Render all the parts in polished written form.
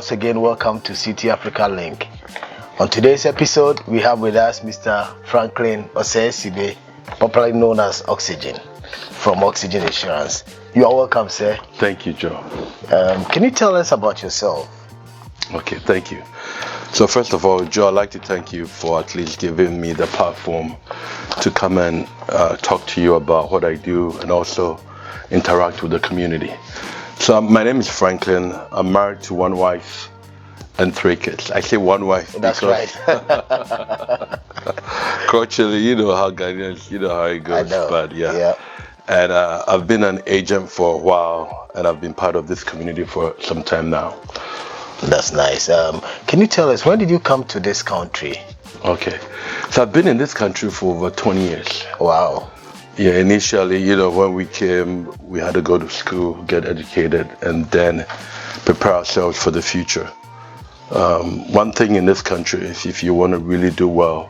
once again welcome to City Africa Link. On today's episode, we have with us Mr. Franklin Osei-Sibe, popularly known as Oxygen, from Oxygen Insurance. You are welcome, sir. Thank you, Joe. Can you tell us about yourself? Okay, thank you. So first of all, Joe, I'd like to thank you for at least giving me the platform to come and talk to you about what I do and also interact with the community. So my name is Franklin. I'm married to one wife and 3 kids. I say one wife. That's right. Culturally, you know how Ghanaians, you know how it goes. I know. But yeah. And I've been an agent for a while, and I've been part of this community for some time now. That's nice. Can you tell us, when did you come to this country? Okay. So I've been in this country for over 20 years. Wow. Yeah, initially, when we came, we had to go to school, get educated, and then prepare ourselves for the future. One thing in this country is if you want to really do well,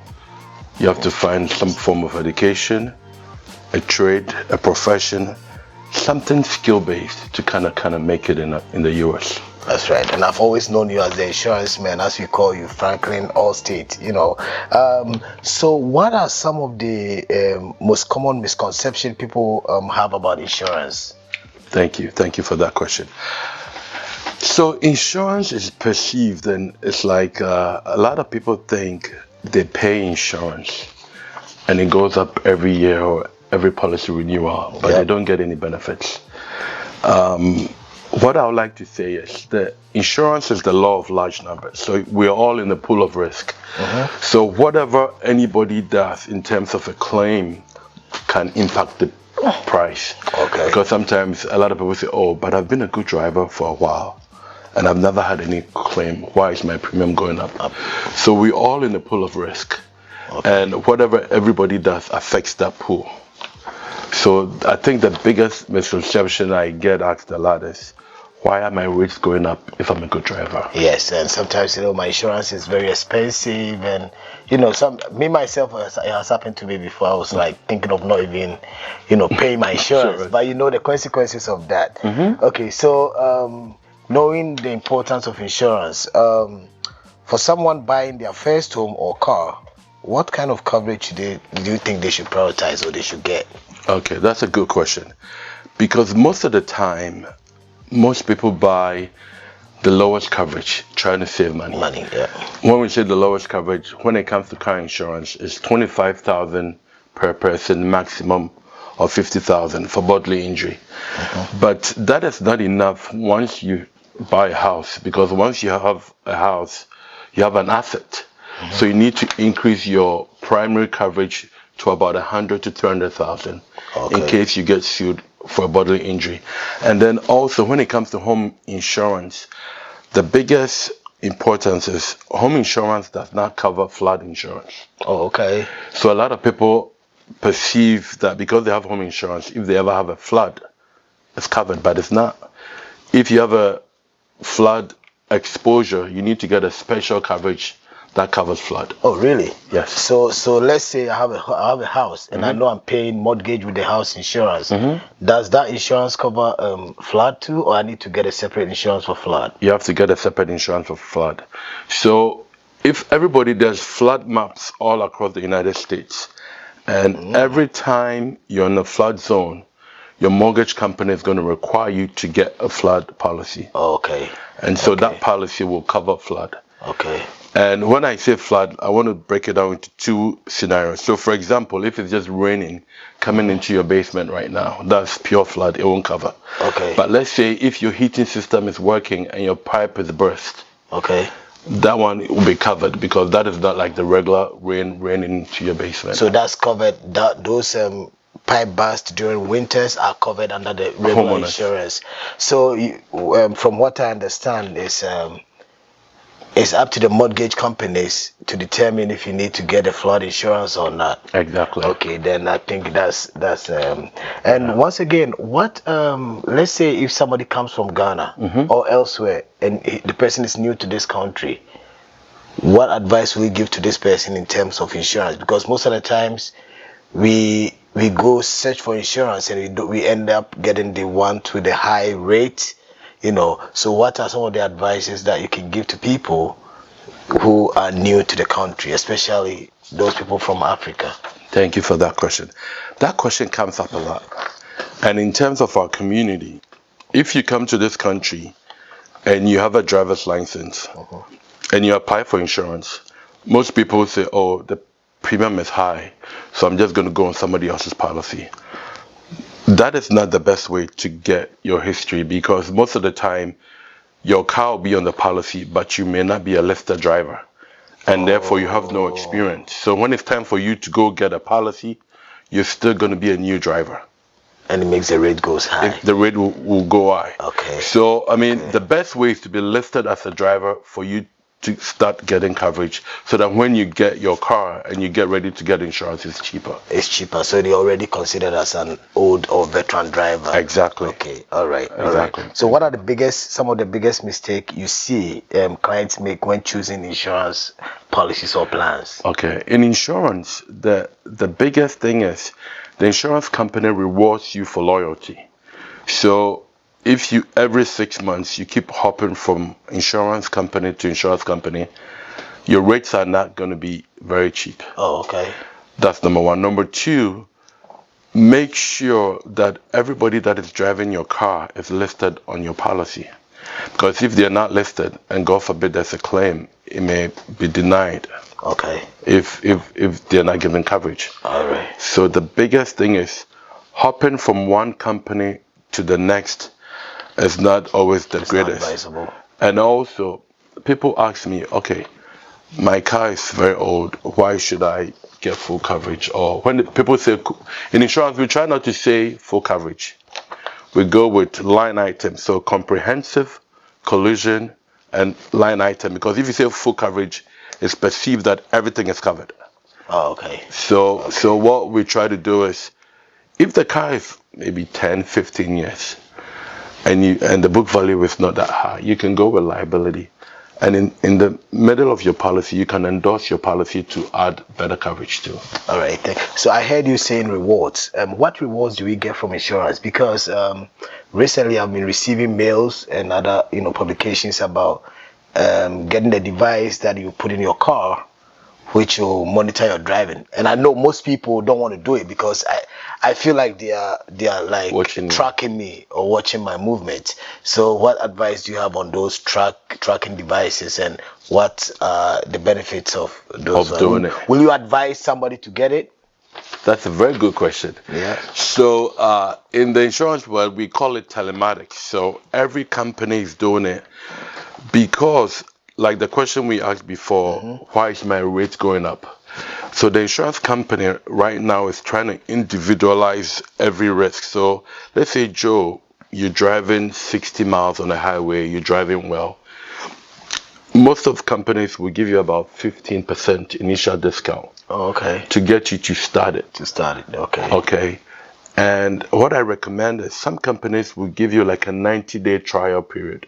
you have to find some form of education, a trade, a profession, something skill-based to kind of make it in the U.S. That's right, and I've always known you as the insurance man, as we call you, Franklin Allstate. So what are some of the most common misconceptions people have about insurance? Thank you for that question. So insurance is perceived, and it's like a lot of people think they pay insurance, and it goes up every year or every policy renewal, but they don't get any benefits. What I would like to say is that insurance is the law of large numbers. So we're all in the pool of risk. So whatever anybody does in terms of a claim can impact the price. Okay. Because sometimes a lot of people say, oh, but I've been a good driver for a while and I've never had any claim. Why is my premium going up? So we're all in the pool of risk. And whatever everybody does affects that pool. So I think the biggest misconception I get asked a lot is, why are my rates going up if I'm a good driver? Yes, and sometimes my insurance is very expensive, and me myself, it has happened to me before. I was like thinking of not even paying my insurance. Sure. But the consequences of that. Okay, so knowing the importance of insurance, for someone buying their first home or car, what kind of coverage do you think they should prioritize or they should get? Okay, that's a good question, because most of the time, most people buy the lowest coverage, trying to save money. When we say the lowest coverage, when it comes to car insurance, it's $25,000 per person, maximum of $50,000 for bodily injury. But that is not enough once you buy a house, because once you have a house, you have an asset. So you need to increase your primary coverage to about $100,000 to $300,000 in case you get sued for a bodily injury. And then also when it comes to home insurance, the biggest importance is home insurance does not cover flood insurance. So a lot of people perceive that because they have home insurance, if they ever have a flood, it's covered, but it's not. If you have a flood exposure, you need to get a special coverage that covers flood. Oh, really? Yes. So let's say I have a house and I know I'm paying mortgage with the house insurance. Does that insurance cover flood too, or I need to get a separate insurance for flood? You have to get a separate insurance for flood. So if everybody does flood maps all across the United States, and every time you're in a flood zone, your mortgage company is going to require you to get a flood policy. And so that policy will cover flood. And when I say flood, I want to break it down into 2 scenarios. So for example, if it's just raining coming into your basement right now, that's pure flood, it won't cover. But let's say if your heating system is working and your pipe is burst, that one will be covered, because that is not like the regular rain into your basement. So that's covered, those pipe burst during winters are covered under the regular insurance. So from what I understand is it's up to the mortgage companies to determine if you need to get a flood insurance or not. Exactly. Then I think that's and once again, what let's say if somebody comes from Ghana or elsewhere and the person is new to this country, what advice will you give to this person in terms of insurance? Because most of the times we go search for insurance and we end up getting the one with the high rate, So what are some of the advices that you can give to people who are new to the country, especially those people from Africa? Thank you for that question. That question comes up a lot. And in terms of our community, if you come to this country and you have a driver's license and you apply for insurance, most people say, oh, the premium is high, so I'm just going to go on somebody else's policy. That is not the best way to get your history, because most of the time your car will be on the policy, but you may not be a listed driver, and therefore you have no experience. So when it's time for you to go get a policy, you're still going to be a new driver. And it makes the rate goes high. The rate will go high. Okay. So, I mean, the best way is to be listed as a driver for you to start getting coverage, so that when you get your car and you get ready to get insurance, it's cheaper. It's cheaper, so they're already considered as an old or veteran driver. Exactly. Okay, all right. Exactly. All right. So what are some of the biggest mistake you see clients make when choosing insurance policies or plans? Okay, in insurance, the biggest thing is the insurance company rewards you for loyalty. So if you every 6 months you keep hopping from insurance company to insurance company, your rates are not going to be very cheap. Oh, okay. That's number one. Number two, make sure that everybody that is driving your car is listed on your policy. Because if they're not listed, and God forbid there's a claim, it may be denied. Okay. If they're not given coverage. All right. So the biggest thing is hopping from one company to the next is not always the greatest. Not advisable. And also, people ask me, okay, my car is very old, why should I get full coverage? Or when people say, in insurance, we try not to say full coverage. We go with line item, so comprehensive, collision, and line item. Because if you say full coverage, it's perceived that everything is covered. Oh, okay. So what we try to do is, if the car is maybe 10, 15 years, and the book value is not that high, you can go with liability. And in the middle of your policy, you can endorse your policy to add better coverage too. All right. So I heard you saying rewards. What rewards do we get from insurance? Because recently I've been receiving mails and other publications about getting the device that you put in your car, which will monitor your driving. And I know most people don't want to do it because I feel like they are like tracking me or watching my movement. So what advice do you have on those tracking devices, and what the benefits of those? Of doing it. Will you advise somebody to get it? That's a very good question. Yeah. So in the insurance world, we call it telematics. So every company is doing it because, like the question we asked before, why is my rate going up? So the insurance company right now is trying to individualize every risk. So let's say, Joe, you're driving 60 miles on the highway, you're driving well. Most of companies will give you about 15% initial discount. Oh, okay. To get you to start it. Okay. Okay. And what I recommend is some companies will give you like a 90-day trial period.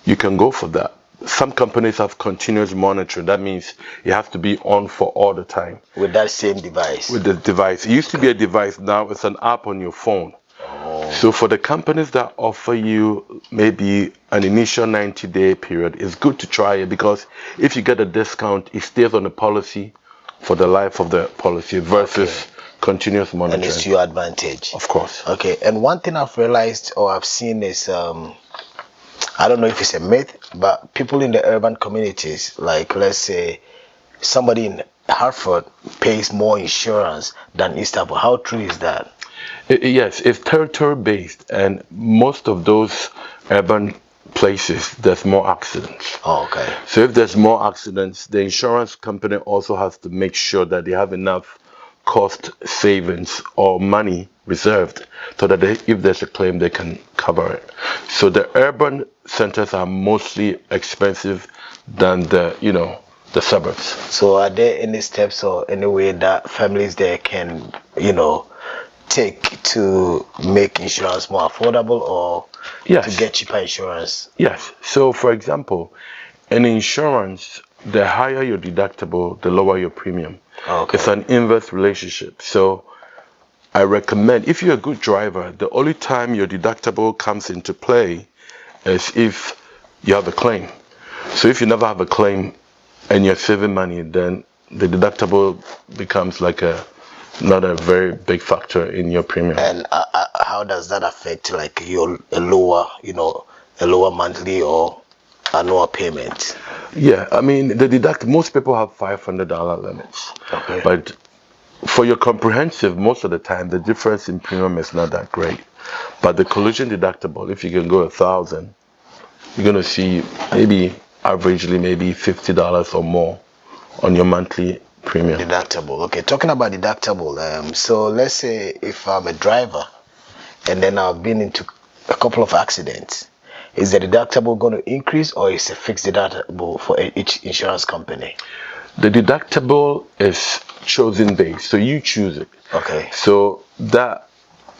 You can go for that. Some companies have continuous monitoring. That means you have to be on for all the time. With that same device? With the device. It used to be a device, now it's an app on your phone. Oh. So for the companies that offer you maybe an initial 90-day period, it's good to try it, because if you get a discount, it stays on the policy for the life of the policy versus continuous monitoring. And it's to your advantage. Of course. Okay, and one thing I've realized or I've seen is, I don't know if it's a myth, but people in the urban communities, like let's say somebody in Hartford pays more insurance than East Hartford. How true is that? Yes, it's territory based, and most of those urban places there's more accidents. Oh, okay. So if there's more accidents, the insurance company also has to make sure that they have enough cost savings or money reserved so that if there's a claim, they can cover it. So the urban centers are mostly expensive than the suburbs. So are there any steps or any way that families there can take to make insurance more affordable, or to get cheaper insurance? Yes. So for example, in insurance, the higher your deductible, the lower your premium. Okay. It's an inverse relationship. So I recommend, if you're a good driver, the only time your deductible comes into play is if you have a claim. So if you never have a claim and you're saving money, then the deductible becomes like not a very big factor in your premium. And how does that affect like a lower monthly or annual payment? Yeah, I mean most people have $500 limits. Okay. But for your comprehensive, most of the time the difference in premium is not that great. But the collision deductible, if you can go 1,000, you're gonna see averagely maybe $50 or more on your monthly premium. Deductible. Okay, talking about deductible. So let's say if I'm a driver and then I've been into a couple of accidents, is the deductible going to increase or is a fixed deductible for each insurance company? The deductible is chosen based, so you choose it. Okay. So that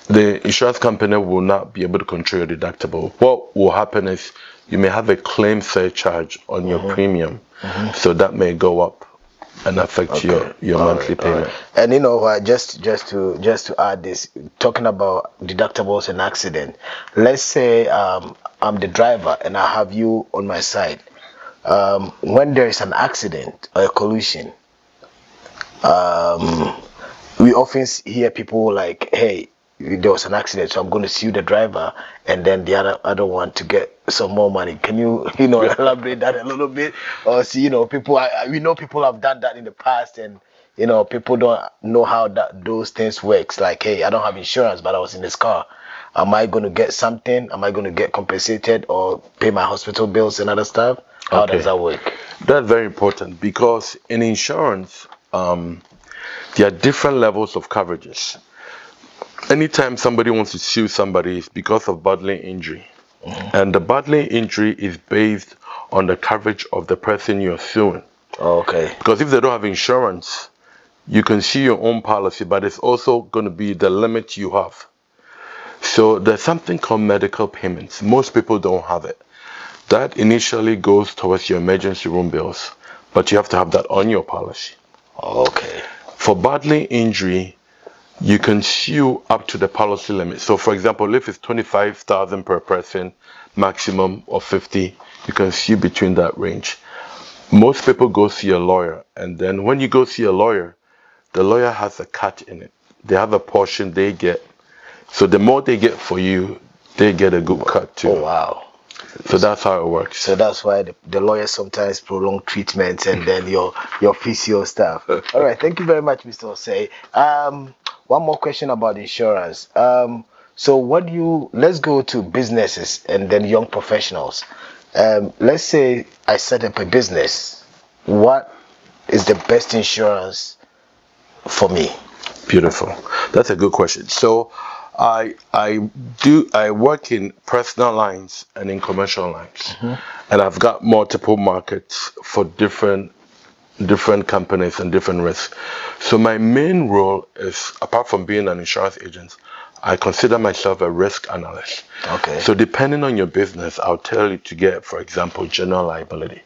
the insurance company will not be able to control your deductible. What will happen is you may have a claim surcharge on your premium, so that may go up and affect your monthly payment. Right. And you know, just to add this, talking about deductibles and accident. Let's say I'm the driver and I have you on my side. When there is an accident or a collision, we often hear people like, "Hey, there was an accident, so I'm going to sue the driver and then the other one to get some more money." Can you elaborate that a little bit? Or see, people, we know people have done that in the past, and people don't know how those things works. Like, hey, I don't have insurance, but I was in this car. Am I going to get something? Am I going to get compensated or pay my hospital bills and other stuff? How does that work? That's very important because in insurance, there are different levels of coverages. Anytime somebody wants to sue somebody, it's because of bodily injury. And the bodily injury is based on the coverage of the person you're suing. Okay. Because if they don't have insurance, you can sue your own policy, but it's also going to be the limit you have. So there's something called medical payments. Most people don't have it. That initially goes towards your emergency room bills, but you have to have that on your policy. Okay. For bodily injury, you can sue up to the policy limit. So for example, if it's 25,000 per person, maximum of 50, you can sue between that range. Most people go see a lawyer, and then when you go see a lawyer, the lawyer has a cut in it. They have a portion they get. So the more they get for you, they get a good cut too. Oh, wow. So that's how it works. So that's why the lawyers sometimes prolong treatments and then your physio stuff. All right, thank you very much, Mr. Osei. One more question about insurance. So let's go to businesses and then young professionals. Let's say I set up a business. What is the best insurance for me? Beautiful. That's a good question. So I work in personal lines and in commercial lines, and I've got multiple markets for different companies and different risks. So my main role is, apart from being an insurance agent, I consider myself a risk analyst. Okay. So depending on your business, I'll tell you to get, for example, general liability.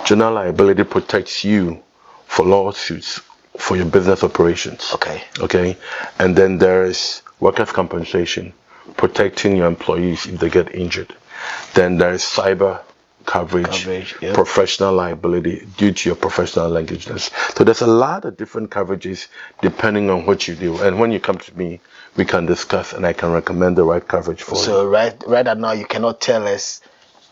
General liability protects you for lawsuits for your business operations. Okay. And then there is workers' compensation, protecting your employees if they get injured. Then there is cyber coverage, yep. Professional liability due to your professional negligence. So there's a lot of different coverages depending on what you do. And when you come to me, we can discuss and I can recommend the right coverage for you. So right now, you cannot tell us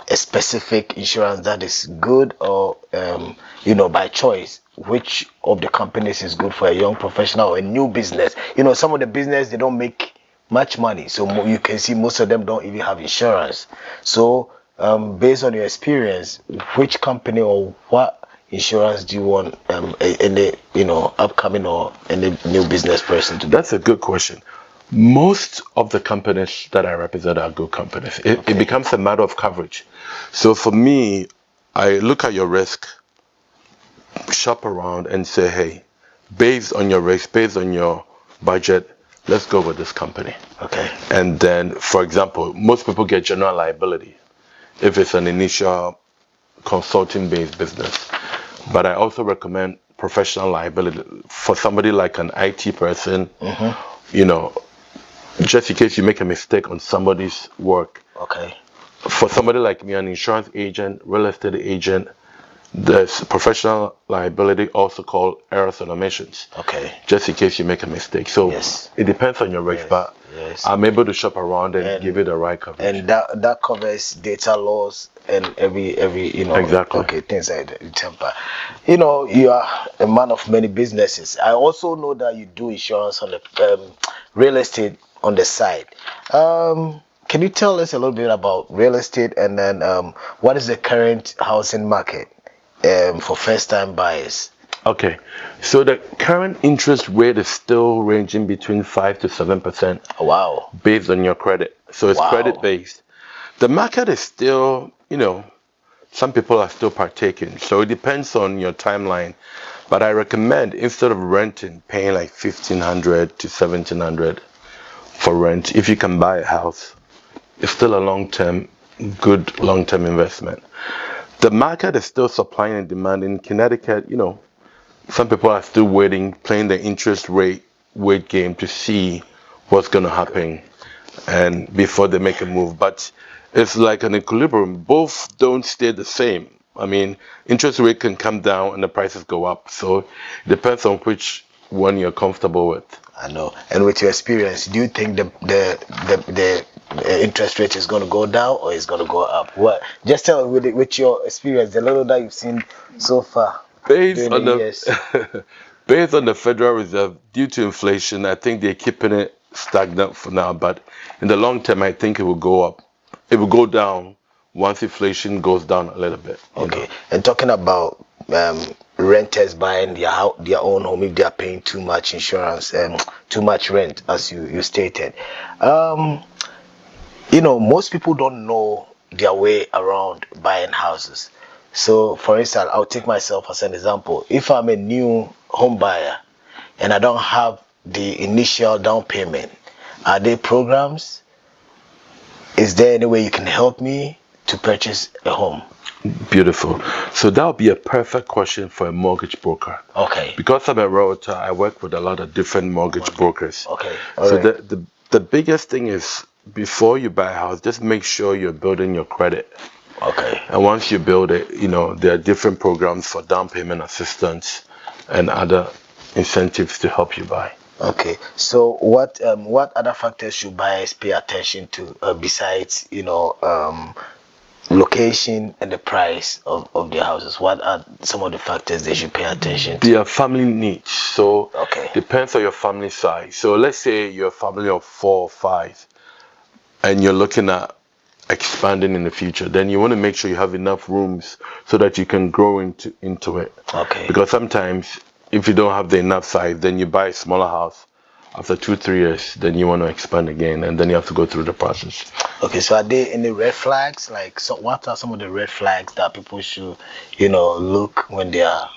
a specific insurance that is good or, by choice, which of the companies is good for a young professional or a new business. Some of the business, they don't make much money. So you can see most of them don't even have insurance. So based on your experience, which company or what insurance do you want any upcoming or any new business person to do? That's a good question. Most of the companies that I represent are good companies. It becomes a matter of coverage. So for me, I look at your risk, shop around and say, hey, based on your risk, based on your budget, let's go with this company. Okay. And then, for example, most people get general liability if it's an initial consulting-based business. But I also recommend professional liability for somebody like an IT person, just in case you make a mistake on somebody's work. Okay. for somebody like me, an insurance agent, real estate agent, there's professional liability, also called errors and omissions. Okay. Just in case you make a mistake. So Yes. it depends on your risk, Yes. but Yes. I'm able to shop around and give you the right coverage. And that covers data loss and every Exactly. Okay, things like that. Temper. You are a man of many businesses. I also know that you do insurance on the real estate on the side. Can you tell us a little bit about real estate, and then what is the current housing market for first-time buyers? Okay, so the current interest rate is still ranging between 5 to 7%. Wow. Based on your credit. So it's Wow. credit based. The market is still, some people are still partaking. So it depends on your timeline. But I recommend, instead of renting, paying like $1,500 to $1,700 for rent, if you can buy a house, it's still a good long-term investment. The market is still supply and demand. In Connecticut, some people are still waiting, playing the interest rate wait game to see what's going to happen and before they make a move. But it's like an equilibrium. Both don't stay the same. I mean, interest rate can come down and the prices go up. So it depends on which one you're comfortable with. I know. And with your experience, do you think the interest rate is going to go down or is going to go up? What? Just tell me with your experience, the little that you've seen so far. Based on the Federal Reserve, due to inflation, I think they're keeping it stagnant for now. But in the long term, I think it will go up. It will go down once inflation goes down a little bit. Okay. And talking about renters buying their own home if they are paying too much insurance and too much rent, as you stated. Most people don't know their way around buying houses. So, for instance, I'll take myself as an example. If I'm a new home buyer and I don't have the initial down payment, are there programs? Is there any way you can help me to purchase a home? Beautiful. So that would be a perfect question for a mortgage broker. Okay. Because I'm a realtor, I work with a lot of different mortgage brokers. Okay. So the biggest thing is, before you buy a house, just make sure you're building your credit. Okay. And once you build it, there are different programs for down payment assistance and other incentives to help you buy. Okay. So what other factors should buyers pay attention to besides location and the price of their houses? What are some of the factors they should pay attention to? Their family needs. So okay. Depends on your family size. So let's say you're a family of 4 or 5 and you're looking at expanding in the future, then you want to make sure you have enough rooms so that you can grow into it. Okay. Because sometimes if you don't have the enough size, then you buy a smaller house. After 2-3 years, then you want to expand again, and then you have to go through the process. Okay, so are there any red flags? What are some of the red flags that people should, look when they are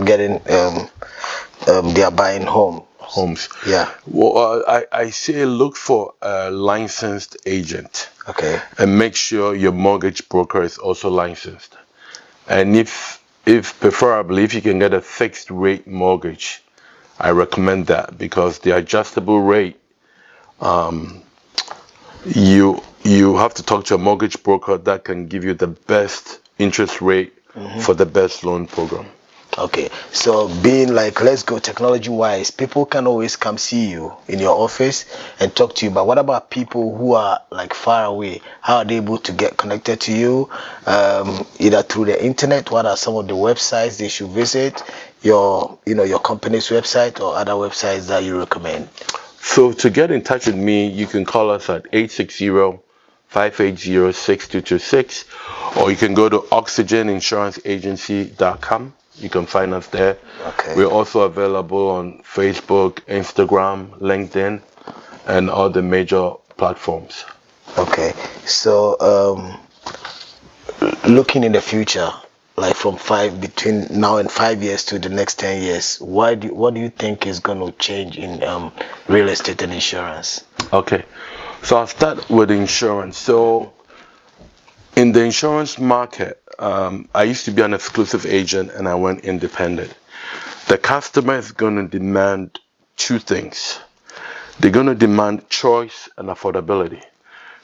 getting, they are buying homes? Yeah. Well, I say look for a licensed agent. Okay. And make sure your mortgage broker is also licensed. And if preferably, if you can get a fixed rate mortgage, I recommend that, because the adjustable rate, you have to talk to a mortgage broker that can give you the best interest rate for the best loan program. Okay, so being let's go technology wise, people can always come see you in your office and talk to you, but what about people who are far away? How are they able to get connected to you, either through the internet? What are some of the websites they should visit, your company's website or other websites that you recommend? So to get in touch with me, you can call us at 860-580-6226, or you can go to oxygeninsuranceenagency.com. You can find us there. Okay. We're also available on Facebook, Instagram, LinkedIn, and all the major platforms. Okay. So looking in the future, between now and 5 years to the next 10 years, what do you think is going to change in real estate and insurance? Okay. So I'll start with insurance. So in the insurance market, I used to be an exclusive agent and I went independent. The customer is going to demand 2 things. They're going to demand choice and affordability.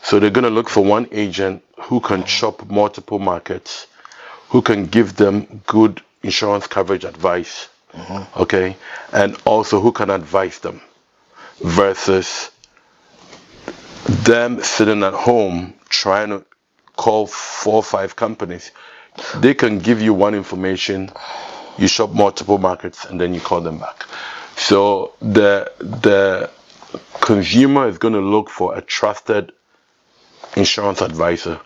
So they're going to look for one agent who can shop multiple markets, who can give them good insurance coverage advice, okay, and also who can advise them, versus them sitting at home trying to call 4 or 5 companies. They can give you one information, you shop multiple markets, and then you call them back. So the consumer is going to look for a trusted insurance advisor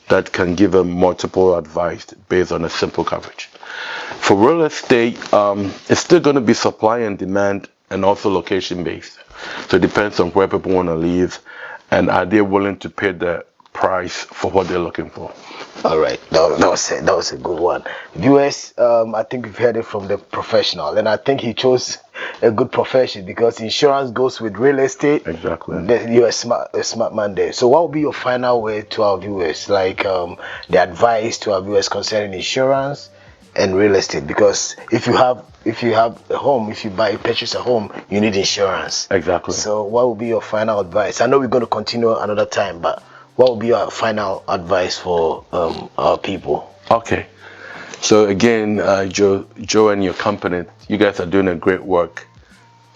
that can give them multiple advice based on a simple coverage. For real estate, it's still going to be supply and demand, and also location based. So it depends on where people want to live, and are they willing to pay the price for what they're looking for. All right, that was a good one. Viewers, I think we've heard it from the professional, and I think he chose a good profession, because insurance goes with real estate. Exactly. You're a smart man there. So what would be your final word to our viewers, like the advice to our viewers concerning insurance and real estate? Because if you have a home, if you purchase a home, you need insurance. Exactly. So what would be your final advice? I know we're going to continue another time, but what would be your final advice for our people? Okay. So again, Joe and your company, you guys are doing a great work.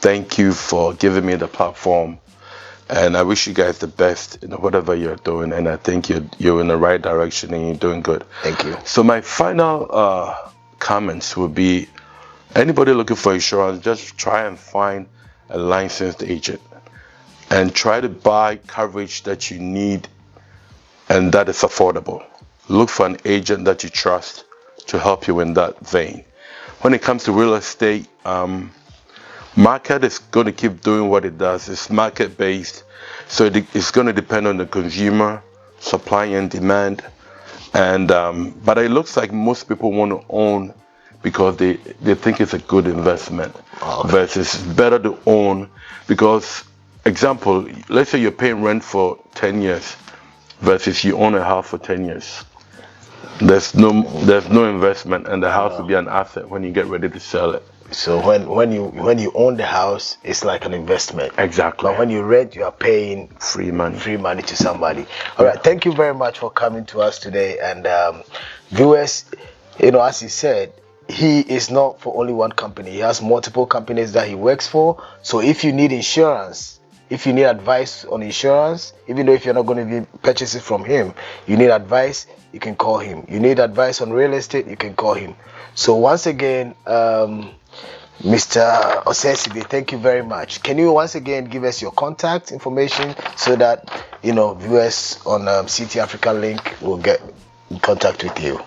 Thank you for giving me the platform, and I wish you guys the best in whatever you're doing. And I think you're in the right direction and you're doing good. Thank you. So my final comments would be: anybody looking for insurance, just try and find a licensed agent and try to buy coverage that you need and that is affordable. Look for an agent that you trust to help you in that vein. When it comes to real estate, market is going to keep doing what it does. It's market based, so it's going to depend on the consumer, supply and demand. And but it looks like most people want to own because they think it's a good investment. Versus it's better to own because, example, let's say you're paying rent for 10 years versus you own a house for 10 years. There's no investment, and the house will be an asset when you get ready to sell it. So when you own the house, it's like an investment. Exactly. But when you rent, you are paying free money to somebody. All right. Thank you very much for coming to us today. And viewers, as he said, he is not for only one company. He has multiple companies that he works for. So if you need insurance, if you need advice on insurance, even though if you're not going to be purchasing from him, you need advice, you can call him. You need advice on real estate, you can call him. So once again, Mr. Osesibe, thank you very much. Can you once again give us your contact information so that viewers on CT Africa Link will get in contact with you?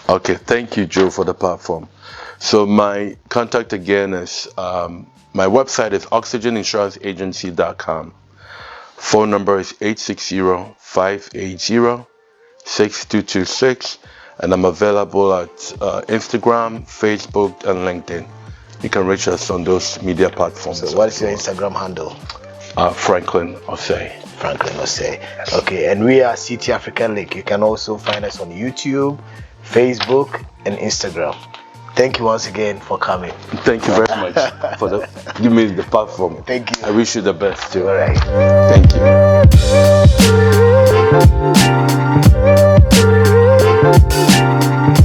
Okay, thank you, Joe, for the platform. So my contact again is my website is oxygeninsuranceagency.com. Phone number is 860-580-6226, and I'm available at Instagram, Facebook, and LinkedIn. You can reach us on those media platforms. So what is your Instagram handle? Franklin Osei. Franklin Osei. Okay, and we are CT African Link. You can also find us on YouTube, Facebook, and Instagram. Thank you once again for coming. Thank you very much for giving me the platform. Thank you. I wish you the best too. All right. Thank you.